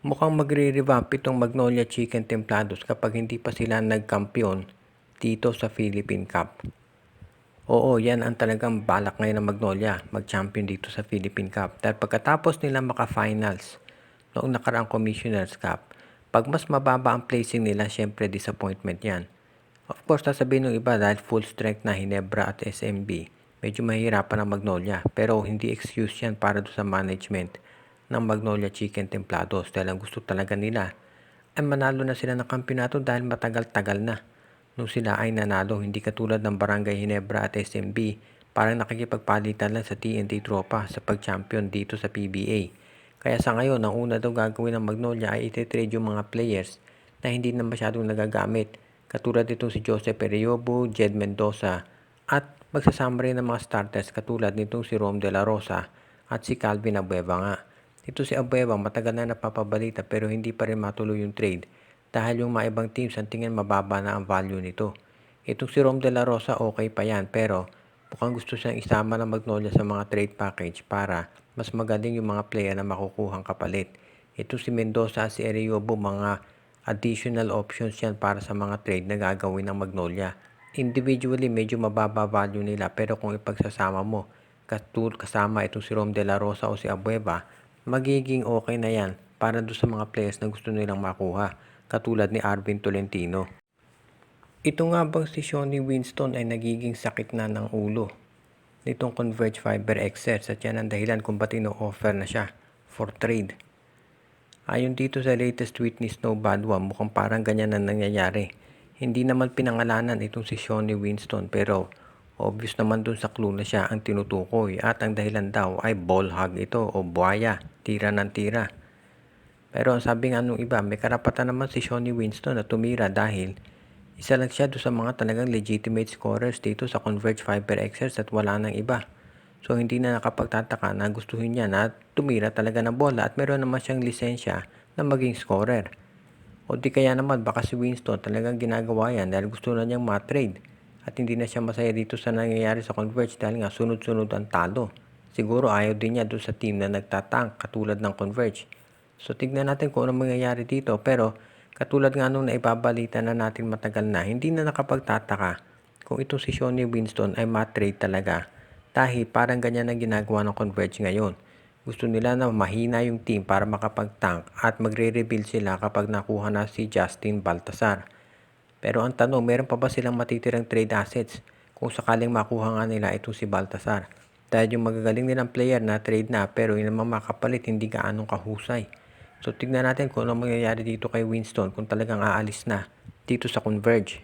Mukhang magre-revamp itong Magnolia Chicken Templados kapag hindi pa sila nagkampiyon dito sa Philippine Cup. Oo, yan ang talagang balak ngayon ng Magnolia, mag-champion dito sa Philippine Cup. Dahil pagkatapos nila maka-finals noong nakaraang Commissioner's Cup, pag mas mababa ang placing nila, syempre disappointment yan. Of course, sasabihin ng iba dahil full strength na Hinebra at SMB, medyo mahihirapan ang Magnolia. Pero hindi excuse yan para do sa management ng Magnolia Chicken Templados dahil ang gusto talaga nila ay manalo na sila ng kampiyonato dahil matagal-tagal na nung sila ay nanalo, hindi katulad ng Barangay Hinebra at SMB parang nakikipagpalitan lang sa TNT Tropa sa pag-champion dito sa PBA. Kaya sa ngayon, ang una daw gagawin ng Magnolia ay ititrade yung mga players na hindi na masyadong nagagamit katulad nitong si Joseph Periobo, Jed Mendoza at magsasama rin ng mga starters katulad nitong si Rom De La Rosa at si Calvin Abueva nga. Ito si Abueva matagal na napapabalita pero hindi pa rin matuloy yung trade dahil yung mga ibang teams ang tingin mababa na ang value nito. Itong si Rom De La Rosa okay pa yan pero mukhang gusto siyang isama ng Magnolia sa mga trade package para mas magaling yung mga player na makukuhang kapalit. Ito si Mendoza at si Eriobo mga additional options yan para sa mga trade na gagawin ng Magnolia. Individually medyo mababa value nila pero kung ipagsasama mo kasama itong si Rom De La Rosa o si Abueva, magiging okay na yan para doon sa mga players na gusto nilang makuha katulad ni Arvin Tolentino. Ito nga bang si Shawnee Winston ay nagiging sakit na ng ulo nitong Converge Fiber XS at yan ang dahilan kung ba't ino-offer na siya for trade. Ayon dito sa latest tweet ni Snow Badwa, mukhang parang ganyan na nangyayari. Hindi naman pinangalanan itong si Shawnee Winston pero obvious naman dun sa clue na siya ang tinutukoy at ang dahilan daw ay ball hog ito o buhaya, tira ng tira. Pero ang sabi nga nung iba, may karapatan naman si Shawnee Winston na tumira dahil isa lang siya doon sa mga talagang legitimate scorers dito sa Converge Fiber XS at wala nang iba. So hindi na nakapagtataka na gustuhin niya na tumira talaga ng bola at meron naman siyang lisensya na maging scorer. O di kaya naman baka si Winston talagang ginagawa yan dahil gusto na niyang ma-trade at hindi na siya masaya dito sa nangyayari sa Converge dahil nga sunod-sunod ang talo. Siguro ayaw din niya doon sa team na nagtatank katulad ng Converge. So tignan natin kung ano mangyayari dito pero katulad nga nung naibabalita na natin matagal na, hindi na nakapagtataka kung itong si Shawnee Winston ay ma-trade talaga dahil parang ganyan ang ginagawa ng Converge ngayon. Gusto nila na mahina yung team para makapag-tank at magre-rebuild sila kapag nakuha na si Justin Baltasar. Pero ang tanong, meron pa ba silang matitirang trade assets kung sakaling makuha nga nila itong si Baltasar? Dahil yung magagaling nilang player na trade na pero yung naman makapalit hindi gaanong kahusay. So tignan natin kung ano mangyayari dito kay Winston kung talagang aalis na dito sa Converge.